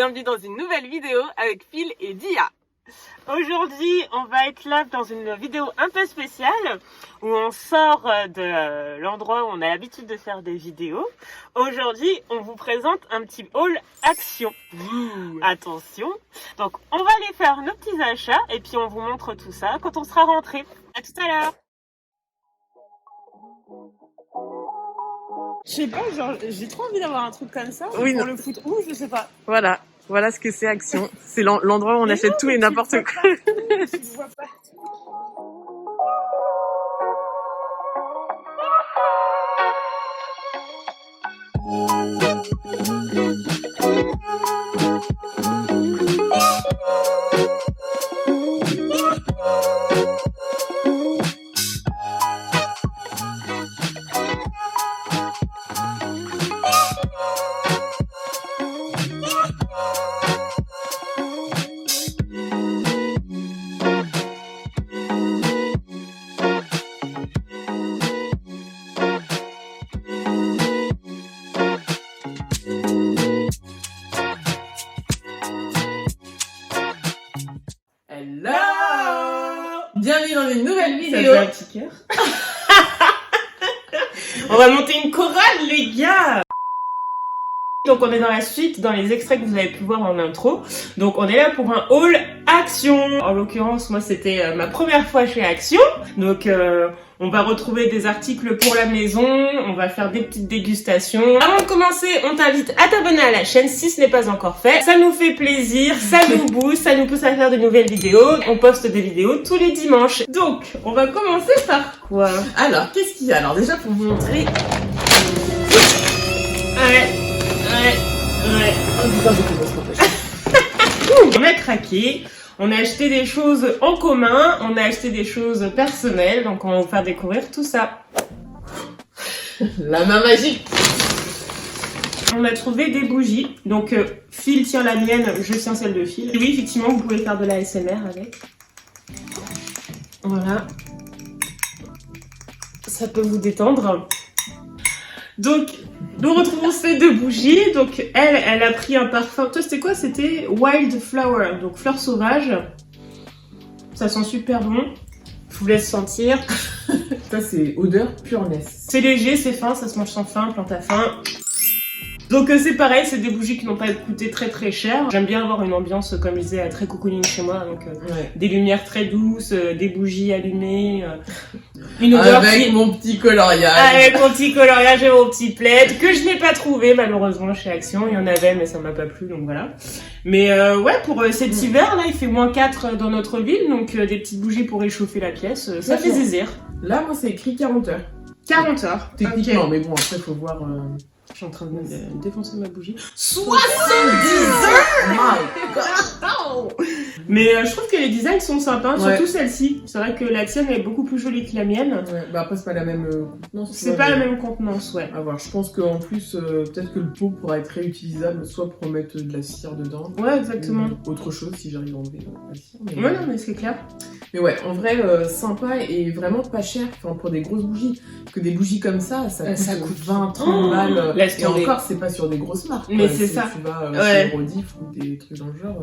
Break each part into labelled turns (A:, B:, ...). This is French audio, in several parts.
A: bienvenue dans une nouvelle vidéo avec Phil et Dia. Aujourd'hui, on va être là dans une vidéo un peu spéciale où on sort de l'endroit où on a l'habitude de faire des vidéos. Aujourd'hui, on vous présente un petit haul action. Attention. Donc, on va aller faire nos petits achats et puis on vous montre tout ça quand on sera rentré. À tout à l'heure. Je sais pas, genre, j'ai trop envie d'avoir un truc comme ça pour le foot ou je sais pas.
B: Voilà ce que c'est Action. C'est l'endroit où on achète tout et n'importe quoi.
A: Tu vois pas.
B: Bienvenue dans une nouvelle vidéo.
A: Ça fait un petit cœur. On va monter une chorale, les gars. Donc on est dans la suite, dans les extraits que vous avez pu voir en intro. Donc on est là pour un haul Action. En l'occurrence, moi c'était ma première fois chez Action. Donc on va retrouver des articles pour la maison, on va faire des petites dégustations. Avant de commencer, on t'invite à t'abonner à la chaîne si ce n'est pas encore fait. Ça nous fait plaisir, ça nous booste, ça nous pousse à faire de nouvelles vidéos. On poste des vidéos tous les dimanches. Donc, on va commencer par quoi?
B: Alors, qu'est-ce qu'il y a? Alors déjà pour vous montrer...
A: Ouais.
B: Oh putain,
A: On a craqué. On a acheté des choses en commun, on a acheté des choses personnelles, donc on va vous faire découvrir tout ça.
B: La main magique.
A: On a trouvé des bougies, donc Phil tient la mienne, je tiens celle de Phil. Oui, effectivement, vous pouvez faire de la ASMR avec. Voilà. Ça peut vous détendre. Donc, nous retrouvons ces deux bougies. Donc, elle a pris un parfum. Toi, c'était quoi? C'était Wild Flower, donc fleur sauvage. Ça sent super bon. Je vous laisse sentir.
B: Ça, c'est odeur pureness.
A: C'est léger, c'est fin, ça se mange sans faim, plante à faim. Donc c'est pareil, c'est des bougies qui n'ont pas coûté très très cher. J'aime bien avoir une ambiance, comme je disais, très cocooning chez moi. Donc des lumières très douces, des bougies allumées, une odeur
B: avec mon petit coloriage.
A: Avec mon petit coloriage et mon petit plaid, que je n'ai pas trouvé malheureusement chez Action. Il y en avait mais ça m'a pas plu, donc voilà. Mais ouais, pour cet hiver, là il fait -4 dans notre ville, donc des petites bougies pour réchauffer la pièce, ça fait zizir.
B: Là, moi, c'est écrit 40 heures.
A: 40 heures.
B: Techniquement,
A: Okay.
B: mais bon, après, faut voir...
A: Je suis en train de défoncer ma bougie.
B: 70 heures.
A: Mais je trouve que les designs sont sympas,
B: Ouais.
A: surtout celle-ci. C'est vrai que la tienne est beaucoup plus jolie que la mienne.
B: Ouais, bah après, c'est pas la même contenance.
A: C'est pas la même contenance, ouais.
B: À voir. Je pense qu'en plus, peut-être que le pot pourra être réutilisable, soit pour mettre de la cire dedans.
A: Ouais, exactement.
B: Ou autre chose si j'arrive à enlever la cire. Mais...
A: Ouais, non, mais c'est clair.
B: Mais ouais, en vrai, sympa et vraiment pas cher. Enfin, pour des grosses bougies. Que des bougies comme ça coûte 20-30 balles.
A: Laisse
B: Et
A: tomber.
B: encore, c'est pas sur des grosses marques.
A: Mais
B: quoi.
A: c'est
B: Si
A: ça.
B: Tu vas
A: Ouais.
B: chez Rodif ou des trucs dans le genre.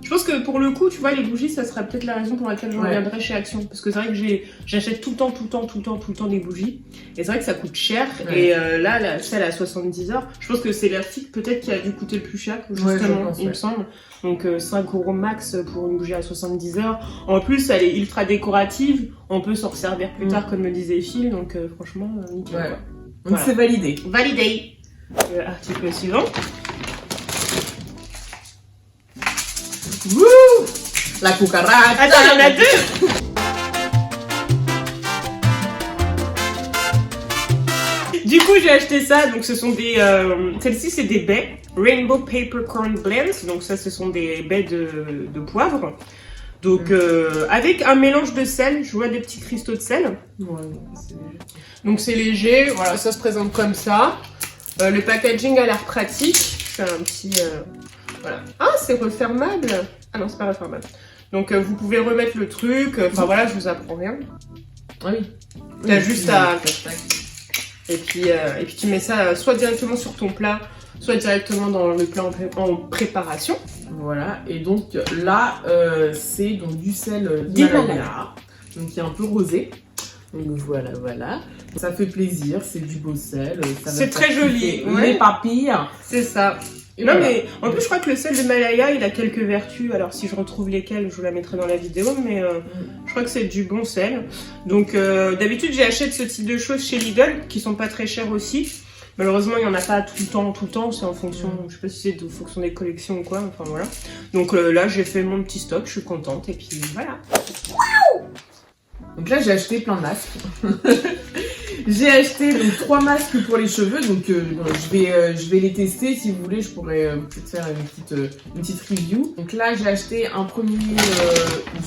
A: Je pense que pour le coup, tu vois, les bougies, ça serait peut-être la raison pour laquelle je reviendrai chez Action. Parce que c'est vrai que j'achète tout le temps des bougies. Et c'est vrai que ça coûte cher.
B: Ouais.
A: Et là, celle à 70 heures, je pense que c'est l'article peut-être qui a dû coûter le plus cher, justement,
B: pense,
A: il me semble. Donc 5 € max pour une bougie à 70 heures. En plus, elle est ultra décorative. On peut s'en resservir plus tard, comme me disait Phil. Donc franchement, nickel.
B: Ouais.
A: Quoi.
B: Donc
A: Voilà.
B: c'est validé.
A: Validé. Article suivant.
B: Wouh! La cucaracha!
A: Attends, il y en a deux! Du coup, j'ai acheté ça. Donc, ce sont des. Celle-ci, c'est des baies. Rainbow Peppercorn Blends. Donc, ça, ce sont des baies de poivre. Donc, avec un mélange de sel. Je vois des petits cristaux de sel.
B: Ouais, c'est léger.
A: Donc, c'est léger. Voilà, ça se présente comme ça. Le packaging a l'air pratique. Je fais un petit. Voilà. Ah, c'est refermable. Ah non, c'est pas refermable. Donc, vous pouvez remettre le truc. Enfin, voilà, je vous apprends rien.
B: Ah oui.
A: T'as juste à... Et puis tu mets ça soit directement sur ton plat, soit directement dans le plat en préparation.
B: Voilà, et donc là, c'est donc du sel
A: d'Himalaya.
B: Donc qui est un peu rosé. Donc voilà, voilà. Ça fait plaisir, c'est du beau sel.
A: C'est très joli.
B: Les papilles.
A: C'est ça.
B: Et
A: non
B: voilà.
A: mais en plus je crois que le sel de Himalaya il a quelques vertus, alors si je retrouve lesquelles je vous la mettrai dans la vidéo, mais je crois que c'est du bon sel. Donc d'habitude j'achète ce type de choses chez Lidl qui sont pas très chères aussi. Malheureusement il n'y en a pas tout le temps, c'est en fonction, je sais pas si c'est en fonction des collections ou quoi, enfin voilà. Donc là j'ai fait mon petit stock, je suis contente et puis voilà.
B: Donc là j'ai acheté plein de masques. J'ai acheté donc 3 masques pour les cheveux, donc je vais les tester. Si vous voulez, je pourrais peut-être faire une petite review. Donc là, j'ai acheté un premier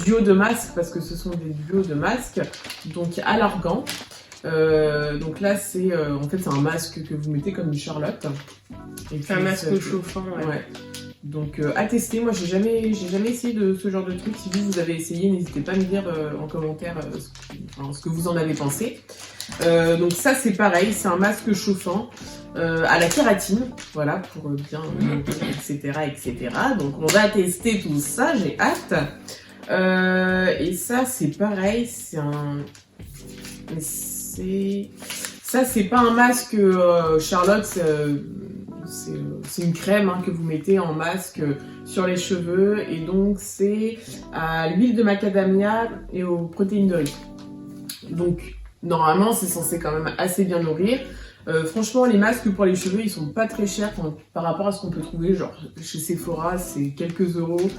B: duo de masques parce que ce sont des duos de masques, donc à l'argan. Donc là, c'est en fait c'est un masque que vous mettez comme une Charlotte.
A: C'est un masque chauffant. Ouais.
B: Donc à tester. Moi, j'ai jamais essayé de ce genre de truc. Si vous avez essayé, n'hésitez pas à me dire en commentaire ce que vous en avez pensé. Donc ça c'est pareil, c'est un masque chauffant à la kératine, voilà, pour bien etc. Donc on va tester tout ça, j'ai hâte. Et ça c'est pareil, ça c'est pas un masque Charlotte, c'est une crème que vous mettez en masque sur les cheveux, et donc c'est à l'huile de macadamia et aux protéines de riz. Donc normalement, c'est censé quand même assez bien nourrir. Franchement, les masques pour les cheveux, ils sont pas très chers par rapport à ce qu'on peut trouver. Genre, chez Sephora, c'est quelques euros.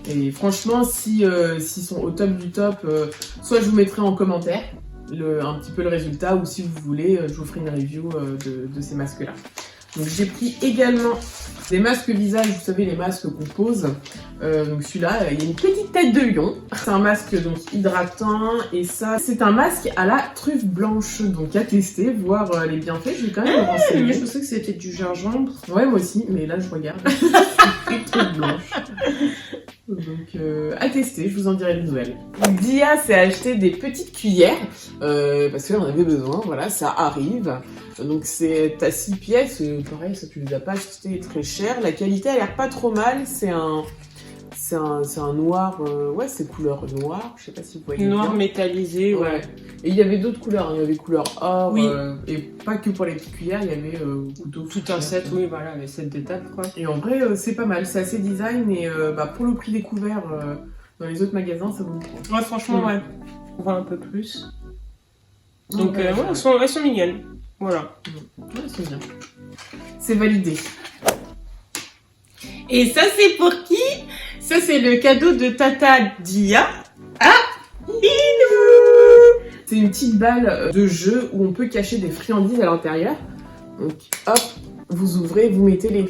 B: Et franchement, s'ils sont au top du top, soit je vous mettrai en commentaire un petit peu le résultat, ou si vous voulez, je vous ferai une review de ces masques-là. Donc j'ai pris également des masques visage, vous savez, les masques qu'on pose. Donc celui-là, il y a une petite tête de lion. C'est un masque donc hydratant, et ça, c'est un masque à la truffe blanche. Donc à tester, voir les bienfaits. Je vais quand même me renseigner.
A: Mais je pensais que c'était du gingembre.
B: Ouais, moi aussi, mais là je regarde. Truffe blanche. Donc à tester, je vous en dirai des nouvelles. Dia s'est acheté des petites cuillères parce qu'elle en avait besoin, voilà, ça arrive. Donc c'est à 6 pièces, pareil, ça tu les as pas achetées très cher. La qualité a l'air pas trop mal, c'est un noir, ouais, c'est couleur noire, je sais pas si vous voyez
A: noir
B: bien.
A: Métallisé, ouais.
B: Et il y avait d'autres couleurs, il y avait couleur or,
A: oui.
B: Et pas que pour les petites cuillères, il y avait couteau.
A: Tout un set, oui, voilà, les sets d'étapes, quoi.
B: Et en vrai, c'est pas mal, c'est assez design, et pour le prix découvert dans les autres magasins, ça vaut le coup.
A: Ouais, franchement, ouais. On voit un peu plus. Donc,
B: ouais,
A: elles sont mignonnes. Voilà.
B: Ouais, c'est bien. C'est validé.
A: Et ça, c'est pour qui? Ça, c'est le cadeau de Tata Dia à Inou.
B: C'est une petite balle de jeu où on peut cacher des friandises à l'intérieur. Donc, hop, vous ouvrez, vous mettez les...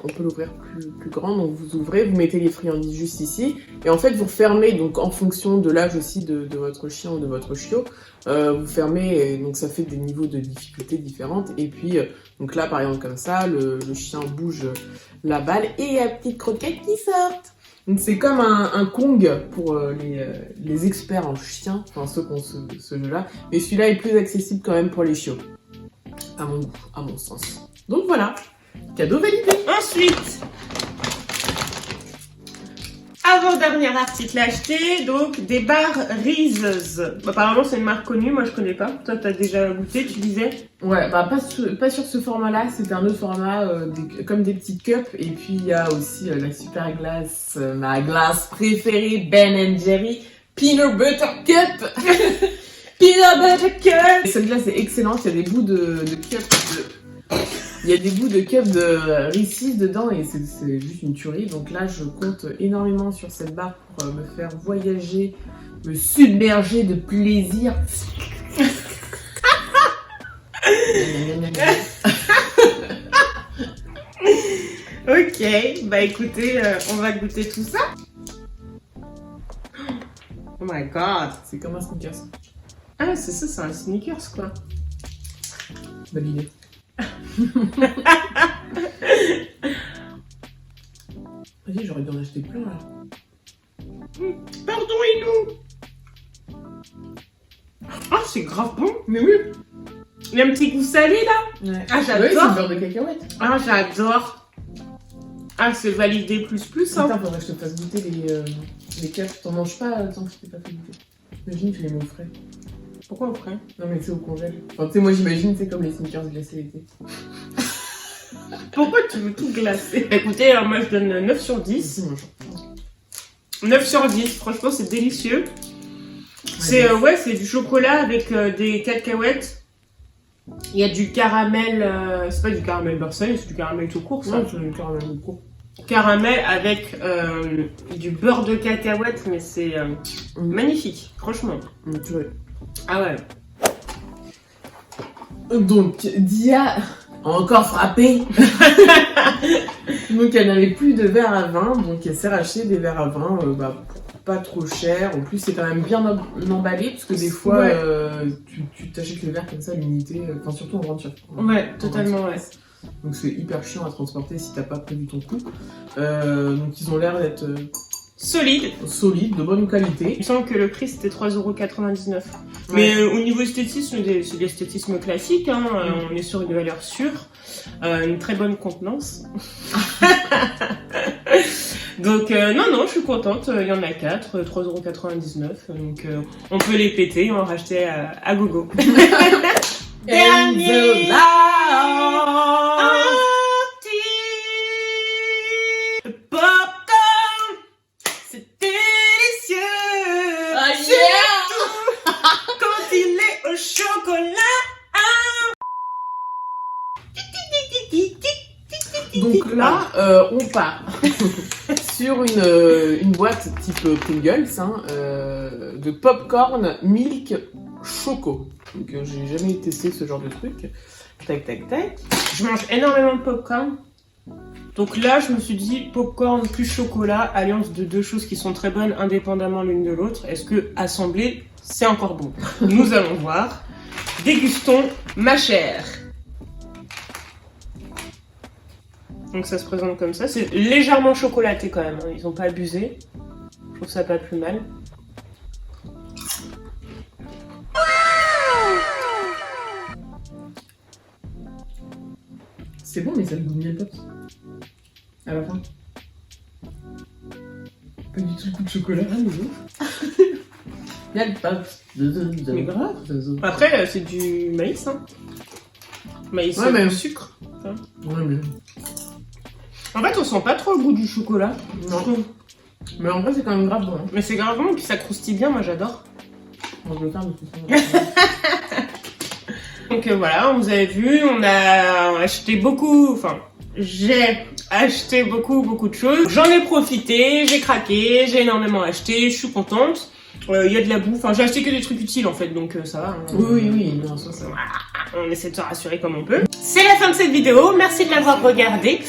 B: On peut l'ouvrir plus grand, donc vous ouvrez, vous mettez les friandises juste ici. Et en fait, vous fermez, donc en fonction de l'âge aussi de votre chien ou de votre chiot, vous fermez, et donc ça fait des niveaux de difficulté différentes. Et puis, donc là, par exemple, comme ça, le chien bouge la balle et il y a une petite croquette qui sort. Donc c'est comme un Kong pour les experts en chien, enfin ceux qui ont ce jeu-là. Mais celui-là est plus accessible quand même pour les chiots, à mon goût, à mon sens. Donc voilà, cadeau validé.
A: Ensuite, avant-dernier article acheté, donc des barres Reese's. Apparemment c'est une marque connue, moi je connais pas. Toi t'as déjà goûté, tu disais?
B: Ouais, bah pas sur ce format-là, c'est un autre format, comme des petites cups. Et puis il y a aussi la super glace, ma glace préférée, Ben & Jerry, Peanut Butter Cup. Peanut Butter Cup. Cette glace est excellente, il y a des bouts de cup Il y a des bouts de cup de Reese's dedans, et c'est juste une tuerie. Donc là, je compte énormément sur cette barre pour me faire voyager, me submerger de plaisir.
A: Ok, bah écoutez, on va goûter tout ça. Oh my god.
B: C'est comme un sneakers.
A: Ah, c'est ça, c'est un sneakers quoi.
B: Bonne idée. Vas-y, j'aurais dû en acheter plein là.
A: Pardon, Inou. Ah, c'est grave bon.
B: Mais oui.
A: Il y a un petit goût salé là.
B: Ouais.
A: Ah, j'adore.
B: Oui, c'est le beurre de cacahuète.
A: Ah, j'adore. Ah, c'est validé plus hein.
B: Putain, faudrait que je te fasse goûter les cafes. T'en manges pas tant que je t'ai pas fait goûter. Imagine, tu les mets au frais.
A: Pourquoi au frais?
B: Non, mais tu sais, au congèle. Enfin, tu sais, moi j'imagine, c'est comme les sneakers glacés l'été.
A: Pourquoi tu veux tout glacer? Écoutez, moi je donne 9 sur 10.
B: Si, moi,
A: 9 sur 10, franchement c'est délicieux. C'est c'est du chocolat avec des cacahuètes. Il y a du caramel, c'est pas du caramel beurre salé, c'est du caramel tout court ça.
B: Ouais, c'est du caramel tout court.
A: Caramel avec du beurre de cacahuète, mais c'est magnifique, franchement.
B: Tu vois.
A: Ah ouais.
B: Donc, Dia a encore frappé. Donc, elle n'avait plus de verre à vin, donc elle s'est racheté des verres à vin, pas trop cher. En plus, c'est quand même bien emballé, parce que des fois, tu t'achètes le verre comme ça, l'unité, enfin surtout en grande surface.
A: Ouais, totalement, ouais.
B: Donc c'est hyper chiant à transporter si t'as pas prévu ton coup. Donc ils ont l'air d'être
A: Solide.
B: solides, de bonne qualité.
A: Il me semble que le prix c'était 3,99 €. Mais au niveau esthétisme, c'est de l'esthétisme classique, hein. On est sur une valeur sûre, une très bonne contenance. Donc non, je suis contente, il y en a 4, 3,99 €, donc on peut les péter et en racheter à gogo. Dernier popcorn, c'est délicieux.
B: Ah,
A: Surtout quand il est au chocolat.
B: Donc là, on part sur une boîte type Pringles, hein, de popcorn milk choco. Donc j'ai jamais testé ce genre de truc. Tac, tac, tac.
A: Je mange énormément de popcorn. Donc là, je me suis dit, popcorn plus chocolat, alliance de deux choses qui sont très bonnes indépendamment l'une de l'autre. Est-ce que assemblé, c'est encore bon? Nous allons voir. Dégustons, ma chère. Donc ça se présente comme ça. C'est légèrement chocolaté quand même, hein. Ils n'ont pas abusé. Je trouve ça pas plus mal.
B: C'est bon, mais ça a le goût de miel pops. À la fin. Pas du tout le goût de chocolat. Ah, mais ouf. Miel pops.
A: Mais grave. Après, c'est du maïs, hein. Maïs
B: mais
A: sucre. Hein.
B: Ouais, mais...
A: En fait, on sent pas trop le goût du chocolat.
B: Non. Mais en vrai, c'est quand même grave bon. Hein.
A: Mais c'est grave bon, et puis ça croustille bien, moi j'adore.
B: Je le faire de toute façon.
A: Donc voilà, vous avez vu, on a acheté beaucoup, enfin, j'ai acheté beaucoup de choses. J'en ai profité, j'ai craqué, j'ai énormément acheté, je suis contente. Il y a de la bouffe, enfin j'ai acheté que des trucs utiles en fait, donc ça va. Hein.
B: Oui, non, ça.
A: On essaie de se rassurer comme on peut. C'est la fin de cette vidéo, merci de l'avoir regardée.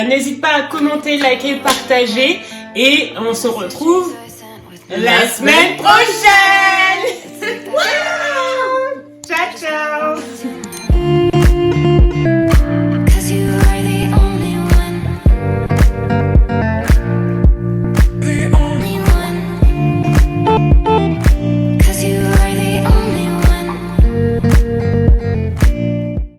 A: N'hésite pas à commenter, liker, partager et on se retrouve la semaine prochaine.